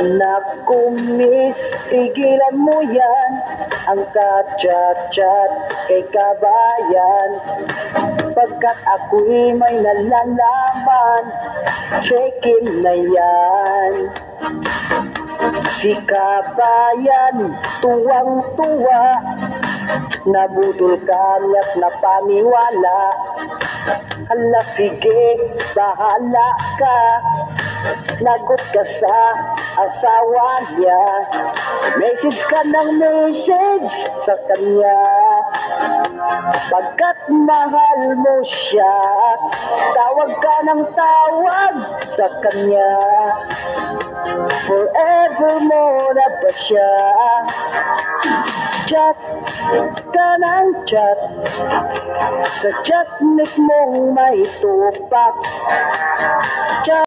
Naku miss, tigilan mo yan. Ang ka-chat-chat kay kabayan. Pagkat ako'y may nalalaman, fake na yan. Si kabayan, tuwang-tuwa, nabudol ka't napaniwala. Hala sige, bahala ka, lagot ka sa asawa niya. Message ka ng message sa kanya, pagkat mahal mo siya. Tawag ka ng tawag sa kanya, forevermore na ba siya? Chat ka ng chat, sa chatnik mong may tupak. Chat